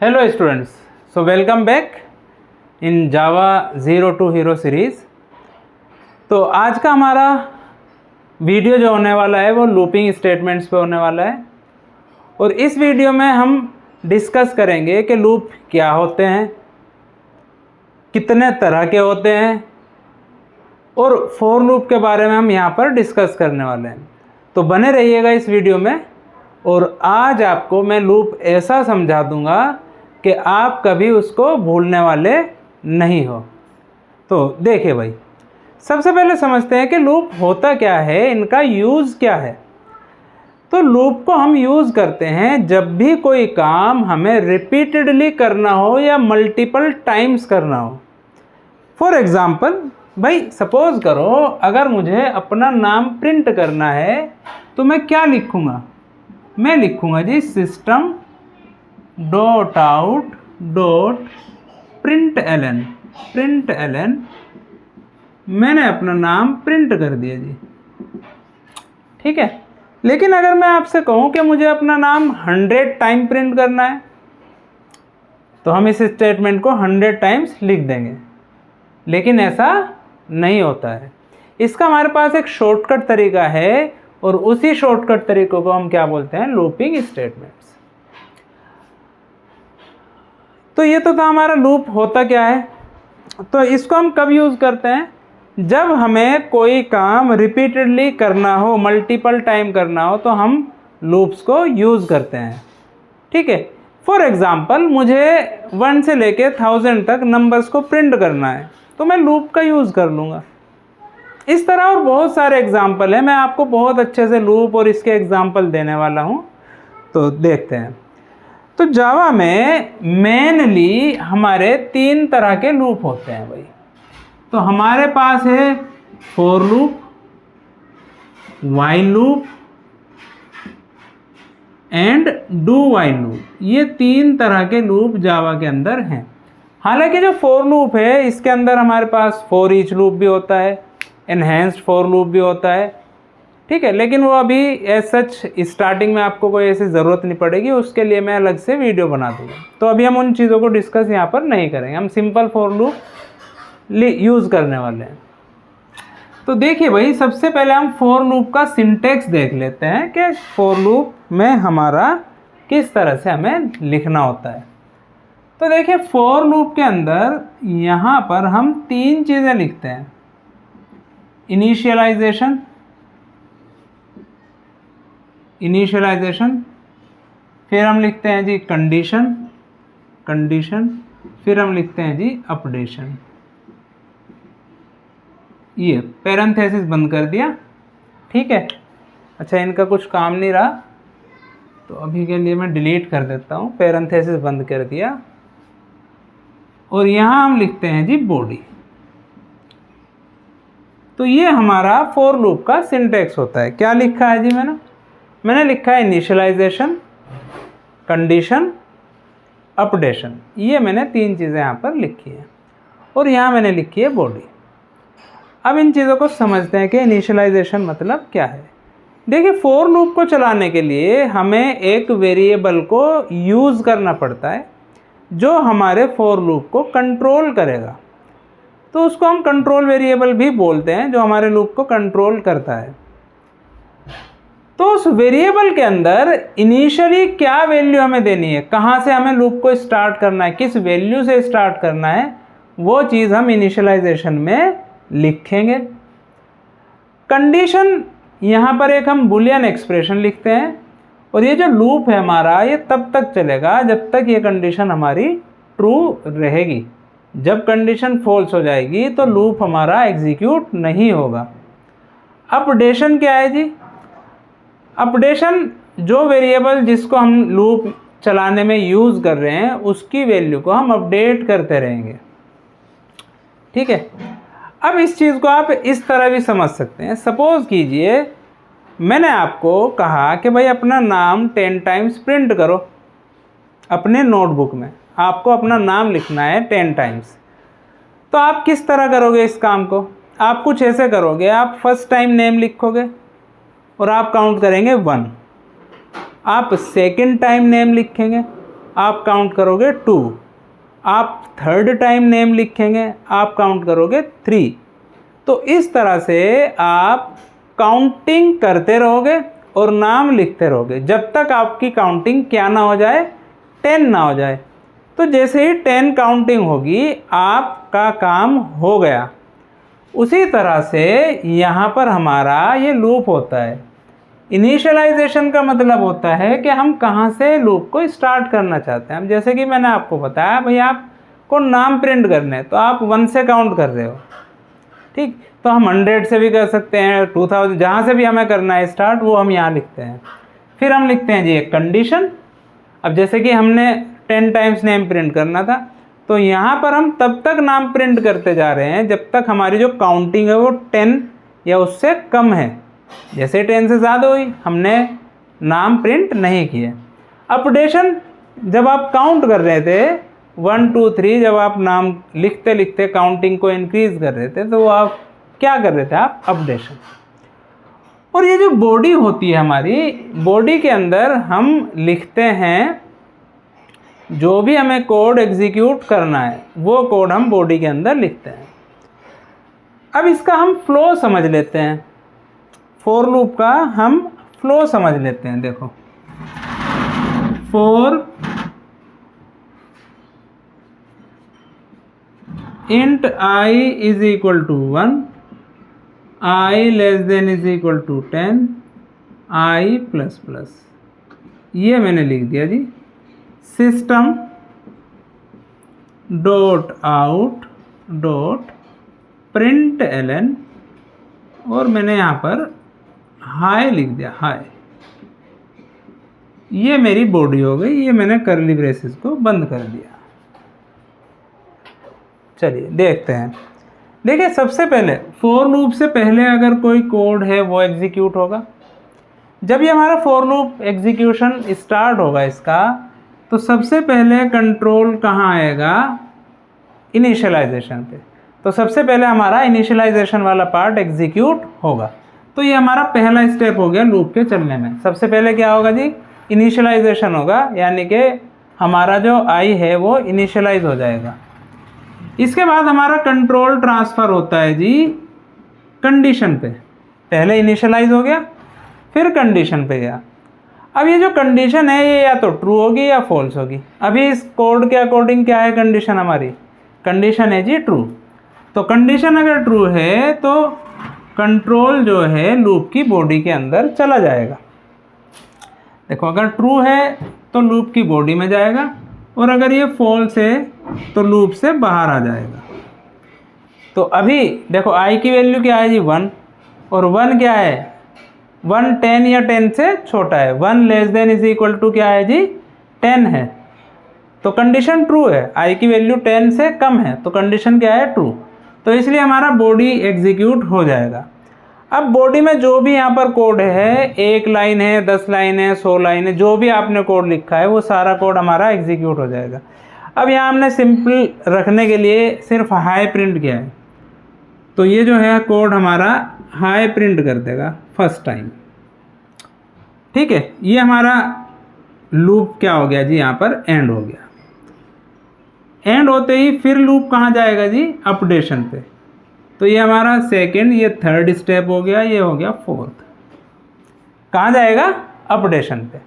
Hello students, so welcome back in Java Zero to Hero series. तो आज का हमारा वीडियो जो होने वाला है वो लूपिंग स्टेटमेंट्स पे होने वाला है और इस वीडियो में हम डिस्कस करेंगे कि लूप क्या होते हैं, कितने तरह के होते हैं और फॉर लूप के बारे में हम यहाँ पर डिस्कस करने वाले हैं। तो बने रहिएगा इस वीडियो में और आज आपको मैं लूप ऐसा समझा दूँगा कि आप कभी उसको भूलने वाले नहीं हो। तो देखिए भाई, सबसे पहले समझते हैं कि लूप होता क्या है, इनका यूज़ क्या है। तो लूप को हम यूज़ करते हैं जब भी कोई काम हमें रिपीटेडली करना हो या मल्टीपल टाइम्स करना हो। फॉर एग्ज़ाम्पल भाई, सपोज़ करो अगर मुझे अपना नाम प्रिंट करना है तो मैं क्या लिखूँगा, मैं लिखूँगा जी system dot out dot print ln मैंने अपना नाम प्रिंट कर दिया जी, ठीक है। लेकिन अगर मैं आपसे कहूँ कि मुझे अपना नाम 100 टाइम प्रिंट करना है तो हम इस स्टेटमेंट को 100 टाइम्स लिख देंगे, लेकिन ऐसा नहीं होता है। इसका हमारे पास एक शॉर्टकट तरीका है और उसी शॉर्टकट तरीकों को हम क्या बोलते हैं, लूपिंग स्टेटमेंट्स। तो ये तो था हमारा लूप होता क्या है। तो इसको हम कब यूज़ करते हैं, जब हमें कोई काम रिपीटेडली करना हो, मल्टीपल टाइम करना हो, तो हम लूप्स को यूज़ करते हैं, ठीक है। फॉर एग्ज़ाम्पल मुझे 1 से लेके 1000 तक नंबर्स को प्रिंट करना है तो मैं लूप का यूज़ कर लूँगा। इस तरह और बहुत सारे एग्ज़ाम्पल हैं, मैं आपको बहुत अच्छे से लूप और इसके एग्ज़ाम्पल देने वाला हूँ। तो देखते हैं। तो जावा में मेनली हमारे 3 तरह के लूप होते हैं भाई। तो हमारे पास है for loop, while loop and do while loop. ये 3 तरह के लूप जावा के अंदर हैं। हालांकि जो फॉर लूप है इसके अंदर हमारे पास फॉर ईच लूप भी होता है, एनहेंस्ड फॉर लूप भी होता है, ठीक है। लेकिन वो अभी एज सच स्टार्टिंग में आपको कोई ऐसी ज़रूरत नहीं पड़ेगी, उसके लिए मैं अलग से वीडियो बना दूँगा। तो अभी हम उन चीज़ों को डिस्कस यहाँ पर नहीं करेंगे, हम सिंपल फॉर लूप यूज़ करने वाले हैं। तो देखिए भाई, सबसे पहले हम फॉर लूप का सिंटेक्स देख लेते हैं कि फॉर लूप में हमारा किस तरह से हमें लिखना होता है। तो देखिए, फॉर लूप के अंदर यहाँ पर हम 3 चीज़ें लिखते हैं। इनिशियलाइजेशन, फिर हम लिखते हैं जी कंडीशन, फिर हम लिखते हैं जी अपडेशन। ये पैरेंथेसिस बंद कर दिया, ठीक है। अच्छा, इनका कुछ काम नहीं रहा तो अभी के लिए मैं डिलीट कर देता हूँ। पैरेंथेसिस बंद कर दिया और यहाँ हम लिखते हैं जी बॉडी। तो ये हमारा फॉर लूप का सिंटेक्स होता है। क्या लिखा है जी मैंने लिखा है इनिशियलाइजेशन, कंडीशन, अपडेशन। ये मैंने 3 चीज़ें यहाँ पर लिखी हैं और यहाँ मैंने लिखी है बॉडी। अब इन चीज़ों को समझते हैं कि इनिशियलाइजेशन मतलब क्या है। देखिए, फॉर लूप को चलाने के लिए हमें एक वेरिएबल को यूज़ करना पड़ता है जो हमारे फॉर लूप को कंट्रोल करेगा। तो उसको हम कंट्रोल वेरिएबल भी बोलते हैं, जो हमारे लूप को कंट्रोल करता है। तो उस वेरिएबल के अंदर इनिशियली क्या वैल्यू हमें देनी है, कहाँ से हमें लूप को स्टार्ट करना है, किस वैल्यू से स्टार्ट करना है, वो चीज़ हम इनिशियलाइजेशन में लिखेंगे। कंडीशन, यहाँ पर एक हम बुलियन एक्सप्रेशन लिखते हैं और ये जो लूप है हमारा, ये तब तक चलेगा जब तक ये कंडीशन हमारी ट्रू रहेगी। जब कंडीशन फॉल्स हो जाएगी तो लूप हमारा एग्जीक्यूट नहीं होगा। अपडेशन क्या है जी, अपडेशन जो वेरिएबल जिसको हम लूप चलाने में यूज़ कर रहे हैं उसकी वैल्यू को हम अपडेट करते रहेंगे, ठीक है। अब इस चीज़ को आप इस तरह भी समझ सकते हैं। सपोज़ कीजिए मैंने आपको कहा कि भाई अपना नाम 10 टाइम्स प्रिंट करो अपने नोटबुक में, आपको अपना नाम लिखना है 10 टाइम्स। तो आप किस तरह करोगे इस काम को, आप कुछ ऐसे करोगे, आप फर्स्ट टाइम नेम लिखोगे और आप काउंट करेंगे 1। आप सेकंड टाइम नेम लिखेंगे आप काउंट करोगे 2। आप थर्ड टाइम नेम लिखेंगे, आप काउंट करोगे 3। तो इस तरह से आप काउंटिंग करते रहोगे और नाम लिखते रहोगे जब तक आपकी काउंटिंग क्या ना हो जाए, 10 ना हो जाए। तो जैसे ही 10 काउंटिंग होगी आपका काम हो गया। उसी तरह से यहाँ पर हमारा ये लूप होता है। इनिशियलाइजेशन का मतलब होता है कि हम कहाँ से लूप को स्टार्ट करना चाहते हैं। जैसे कि मैंने आपको बताया भाई आपको नाम प्रिंट करने हैं तो आप 1 से काउंट कर रहे हो, ठीक। तो हम 100 से भी कर सकते हैं, 2000, जहाँ से भी हमें करना है स्टार्ट वो हम यहाँ लिखते हैं। फिर हम लिखते हैं जी एक कंडीशन। अब जैसे कि हमने 10 टाइम्स नेम प्रिंट करना था तो यहाँ पर हम तब तक नाम प्रिंट करते जा रहे हैं जब तक हमारी जो काउंटिंग है वो 10 या उससे कम है। जैसे 10 से ज़्यादा हुई हमने नाम प्रिंट नहीं किए। अपडेशन, जब आप काउंट कर रहे थे 1 2 3, जब आप नाम लिखते लिखते काउंटिंग को इंक्रीज कर रहे थे तो वो आप क्या कर रहे थे, आप अपडेशन। और ये जो बॉडी होती है हमारी, बॉडी के अंदर हम लिखते हैं जो भी हमें कोड एग्जीक्यूट करना है वो कोड हम बॉडी के अंदर लिखते हैं। अब इसका हम फ्लो समझ लेते हैं, फॉर लूप का हम फ्लो समझ लेते हैं। देखो, for int i is equal to 1, i less than is equal to 10, i plus plus, ये मैंने लिख दिया जी। System dot out dot print ln, और मैंने यहाँ पर हाई लिख दिया, हाई। ये मेरी बॉडी हो गई, ये मैंने कर्ली ब्रेसेस को बंद कर दिया। चलिए देखते हैं। देखिए सबसे पहले फॉर लूप से पहले अगर कोई कोड है वो एग्जीक्यूट होगा। जब ये हमारा फॉर लूप एग्जीक्यूशन स्टार्ट होगा इसका, तो सबसे पहले कंट्रोल कहाँ आएगा, इनिशियलाइजेशन पे। तो सबसे पहले हमारा इनिशियलाइजेशन वाला पार्ट एग्जीक्यूट होगा। तो ये हमारा पहला स्टेप हो गया लूप के चलने में। सबसे पहले क्या होगा जी, इनिशियलाइजेशन होगा, यानी कि हमारा जो आई है वो इनिशियलाइज हो जाएगा। इसके बाद हमारा कंट्रोल ट्रांसफ़र होता है जी कंडीशन पे। पहले इनिशियलाइज हो गया, फिर कंडीशन पे गया। अब ये जो कंडीशन है ये या तो ट्रू होगी या फॉल्स होगी। अभी इस कोड के अकॉर्डिंग क्या है कंडीशन हमारी, कंडीशन है जी ट्रू। तो कंडीशन अगर ट्रू है तो कंट्रोल जो है लूप की बॉडी के अंदर चला जाएगा। देखो अगर ट्रू है तो लूप की बॉडी में जाएगा, और अगर ये फॉल्स है तो लूप से बाहर आ जाएगा। तो अभी देखो आई की वैल्यू क्या है जी 1, और 1 क्या है, 1 10 या 10 से छोटा है। 1 less than is equal to क्या है जी 10 है, तो कंडीशन ट्रू है। आई की वैल्यू 10 से कम है तो कंडीशन क्या है ट्रू। तो इसलिए हमारा बॉडी एग्जीक्यूट हो जाएगा। अब बॉडी में जो भी यहाँ पर कोड है, 1 लाइन है, 10 लाइन है, 100 लाइन है, जो भी आपने कोड लिखा है वो सारा कोड हमारा एग्जीक्यूट हो जाएगा। अब यहाँ हमने सिंपल रखने के लिए सिर्फ हाई प्रिंट किया है, तो ये जो है कोड हमारा हाई प्रिंट कर देगा फर्स्ट टाइम। ठीक है, ये हमारा लूप क्या हो गया जी, यहाँ पर एंड हो गया। एंड होते ही फिर लूप कहाँ जाएगा जी, अपडेशन पे। तो ये हमारा सेकंड, ये थर्ड स्टेप हो गया, ये हो गया फोर्थ। कहाँ जाएगा, अपडेशन पे।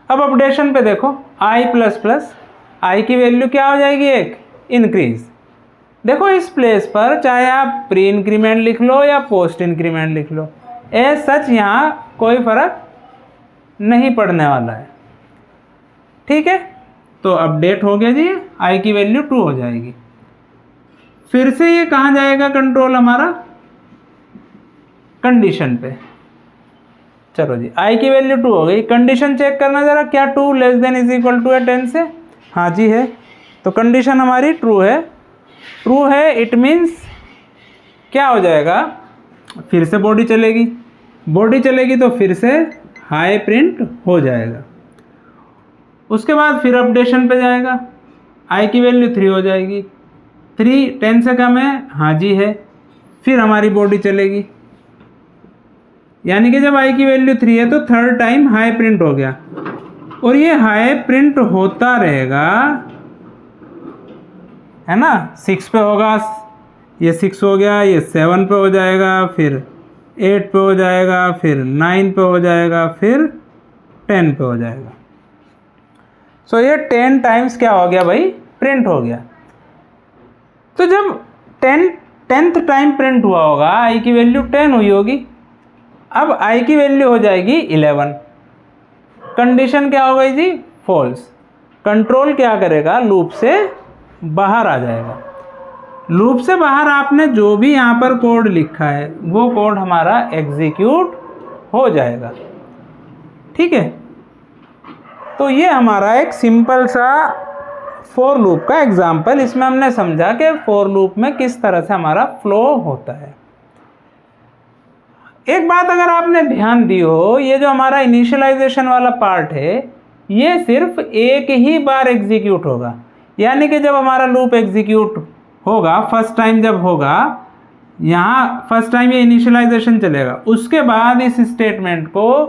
अब अपडेशन पे देखो आई प्लस प्लस, आई की वैल्यू क्या हो जाएगी, एक इंक्रीज। देखो इस प्लेस पर चाहे आप प्री इंक्रीमेंट लिख लो या पोस्ट इंक्रीमेंट लिख लो, एज सच यहाँ कोई फर्क नहीं पड़ने वाला है। ठीक है, तो अपडेट हो गया जी, आई की वैल्यू 2 हो जाएगी। फिर से ये कहाँ जाएगा कंट्रोल हमारा, कंडीशन पे। चलो जी, आई की वैल्यू 2 हो गई। कंडीशन चेक करना ज़रा, क्या 2 less than is equal to है 10 से, हाँ जी है। तो कंडीशन हमारी ट्रू है। ट्रू है इट मीन्स क्या हो जाएगा, फिर से बॉडी चलेगी। बॉडी चलेगी तो फिर से हाई प्रिंट हो जाएगा। उसके बाद फिर अपडेशन पे जाएगा, आई की वैल्यू 3 हो जाएगी। 3 10 से कम है, हाँ जी है। फिर हमारी बॉडी चलेगी, यानी कि जब आई की वैल्यू 3 है तो थर्ड टाइम हाई प्रिंट हो गया। और ये हाई प्रिंट होता रहेगा, है ना। 6 पे होगा, ये 6 हो गया, ये 7 पे हो जाएगा, फिर 8 पे हो जाएगा, फिर 9 पे हो जाएगा, फिर 10 पे हो जाएगा। सो ये 10 टाइम्स क्या हो गया भाई, प्रिंट हो गया। तो जब 10th टाइम प्रिंट हुआ होगा, आई की वैल्यू 10 हुई होगी। अब आई की वैल्यू हो जाएगी 11। कंडीशन क्या हो गई जी, फॉल्स। कंट्रोल क्या करेगा, लूप से बाहर आ जाएगा। लूप से बाहर आपने जो भी यहाँ पर कोड लिखा है वो कोड हमारा एग्जीक्यूट हो जाएगा। ठीक है, तो ये हमारा एक सिंपल सा फॉर लूप का एग्जाम्पल। इसमें हमने समझा कि फॉर लूप में किस तरह से हमारा फ्लो होता है। एक बात अगर आपने ध्यान दी हो, ये जो हमारा इनिशियलाइजेशन वाला पार्ट है ये सिर्फ एक ही बार एग्जीक्यूट होगा। यानी कि जब हमारा लूप एग्जीक्यूट होगा, फर्स्ट टाइम जब होगा, यहाँ फर्स्ट टाइम ये इनिशियलाइजेशन चलेगा, उसके बाद इस स्टेटमेंट को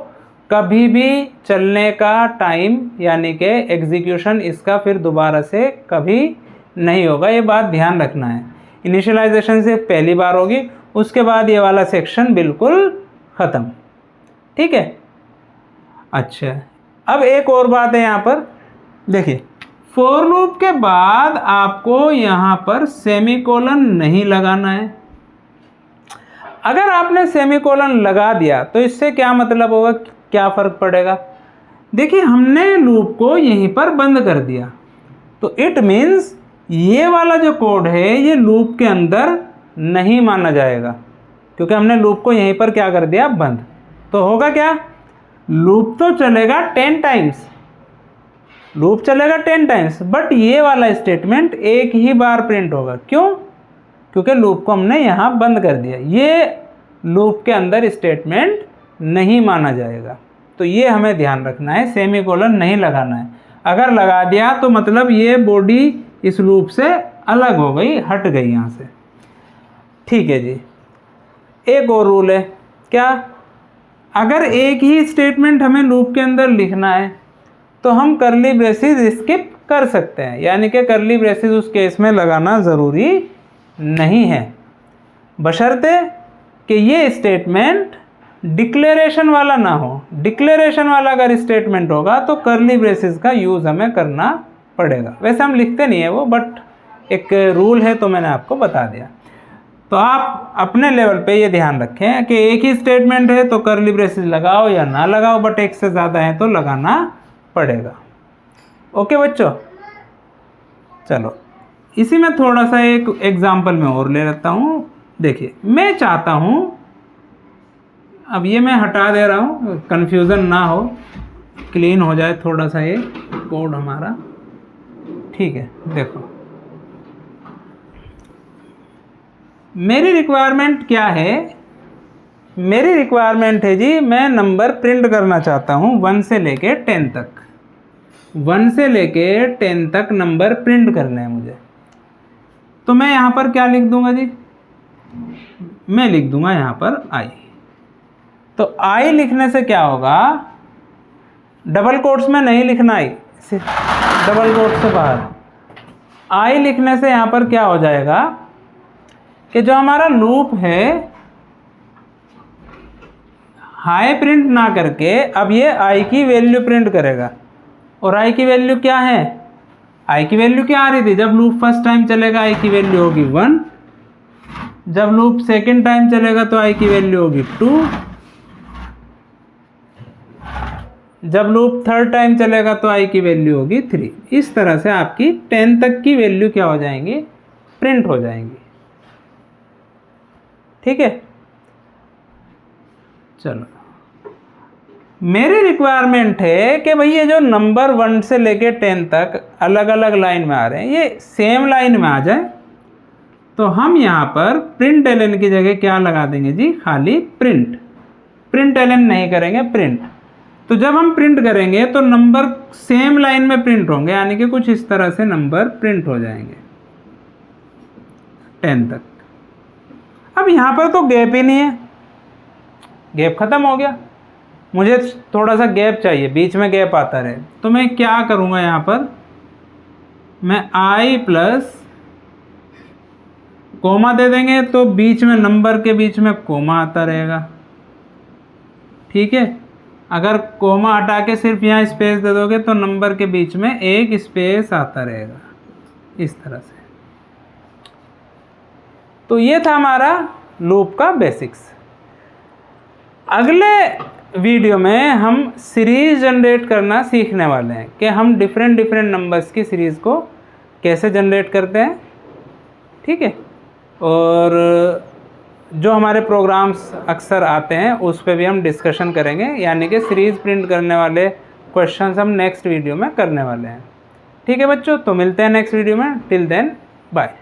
कभी भी चलने का टाइम यानी कि एग्जीक्यूशन इसका फिर दोबारा से कभी नहीं होगा। ये बात ध्यान रखना है। इनिशियलाइजेशन सिर्फ पहली बार होगी, उसके बाद ये वाला सेक्शन बिल्कुल ख़त्म। ठीक है, अच्छा अब एक और बात है यहाँ पर देखिए, फॉर लूप के बाद आपको यहाँ पर सेमीकोलन नहीं लगाना है। अगर आपने सेमीकोलन लगा दिया तो इससे क्या मतलब होगा, क्या फ़र्क पड़ेगा। देखिए हमने लूप को यहीं पर बंद कर दिया, तो इट मीन्स ये वाला जो कोड है ये लूप के अंदर नहीं माना जाएगा, क्योंकि हमने लूप को यहीं पर क्या कर दिया, बंद। तो होगा क्या, लूप तो चलेगा 10 टाइम्स, लूप चलेगा 10 टाइम्स, बट ये वाला स्टेटमेंट एक ही बार प्रिंट होगा। क्यों, क्योंकि लूप को हमने यहाँ बंद कर दिया। ये लूप के अंदर स्टेटमेंट नहीं माना जाएगा। तो ये हमें ध्यान रखना है, सेमीकोलन नहीं लगाना है। अगर लगा दिया तो मतलब ये बॉडी इस लूप से अलग हो गई, हट गई यहाँ से। ठीक है जी, एक और रूल है, क्या, अगर एक ही स्टेटमेंट हमें लूप के अंदर लिखना है तो हम करली ब्रेसेस स्किप कर सकते हैं, यानी कि करली ब्रेसेस उस केस में लगाना ज़रूरी नहीं है, बशर्ते कि ये स्टेटमेंट डिक्लेरेशन वाला ना हो। डिक्लेरेशन वाला अगर स्टेटमेंट होगा तो करली ब्रेसेस का यूज़ हमें करना पड़ेगा। वैसे हम लिखते नहीं है वो, बट एक रूल है तो मैंने आपको बता दिया। तो आप अपने लेवल पे ये ध्यान रखें कि एक ही स्टेटमेंट है तो करली ब्रेसेस लगाओ या ना लगाओ, बट एक से ज़्यादा है तो लगाना पड़ेगा। ओके बच्चों, चलो इसी में थोड़ा सा एक एग्जाम्पल मैं और ले लेता हूँ। देखिए मैं चाहता हूँ, अब ये मैं हटा दे रहा हूँ, कन्फ्यूज़न ना हो, क्लीन हो जाए थोड़ा सा ये कोड हमारा। ठीक है, देखो मेरी रिक्वायरमेंट क्या है, मेरी रिक्वायरमेंट है जी, मैं नंबर प्रिंट करना चाहता हूँ 1 से लेके 10 तक। 1 से लेके 10 तक नंबर प्रिंट करने हैं मुझे। तो मैं यहाँ पर क्या लिख दूंगा जी, मैं लिख दूंगा यहाँ पर आई। तो आई लिखने से क्या होगा, डबल कोट्स में नहीं लिखना आई, डबल कोट से बाहर। आई लिखने से यहाँ पर क्या हो जाएगा कि जो हमारा लूप है हाई प्रिंट ना करके अब ये आई की वैल्यू प्रिंट करेगा। और आई की वैल्यू क्या है, आई की वैल्यू क्या आ रही थी, जब लूप फर्स्ट टाइम चलेगा आई की वैल्यू होगी 1, जब लूप सेकंड टाइम चलेगा तो आई की वैल्यू होगी 2, जब लूप थर्ड टाइम चलेगा तो आई की वैल्यू होगी 3। इस तरह से आपकी 10 तक की वैल्यू क्या हो जाएंगी, प्रिंट हो जाएंगी। ठीक है, चलो मेरी रिक्वायरमेंट है कि भाई ये जो नंबर 1 से लेके 10 तक अलग अलग लाइन में आ रहे हैं ये सेम लाइन में आ जाए। तो हम यहाँ पर प्रिंट एलन की जगह क्या लगा देंगे जी, खाली प्रिंट। प्रिंट एलन नहीं करेंगे, प्रिंट। तो जब हम प्रिंट करेंगे तो नंबर सेम लाइन में प्रिंट होंगे, यानी कि कुछ इस तरह से नंबर प्रिंट हो जाएंगे 10 तक। अब यहाँ पर तो गैप ही नहीं है, गैप खत्म हो गया। मुझे थोड़ा सा गैप चाहिए, बीच में गैप आता रहे, तो मैं क्या करूँगा यहाँ पर, मैं आई प्लस कोमा दे देंगे तो बीच में नंबर के बीच में कोमा आता रहेगा। ठीक है, अगर कोमा हटा के सिर्फ यहाँ स्पेस दे दोगे तो नंबर के बीच में एक स्पेस आता रहेगा इस तरह से। तो ये था हमारा लूप का बेसिक्स। अगले वीडियो में हम सीरीज जनरेट करना सीखने वाले हैं कि हम डिफरेंट नंबर्स की सीरीज़ को कैसे जनरेट करते हैं। ठीक है, और जो हमारे प्रोग्राम्स अक्सर आते हैं उस पर भी हम डिस्कशन करेंगे, यानी कि सीरीज़ प्रिंट करने वाले क्वेश्चंस हम नेक्स्ट वीडियो में करने वाले हैं। ठीक है बच्चों, तो मिलते हैं नेक्स्ट वीडियो में। Till then bye.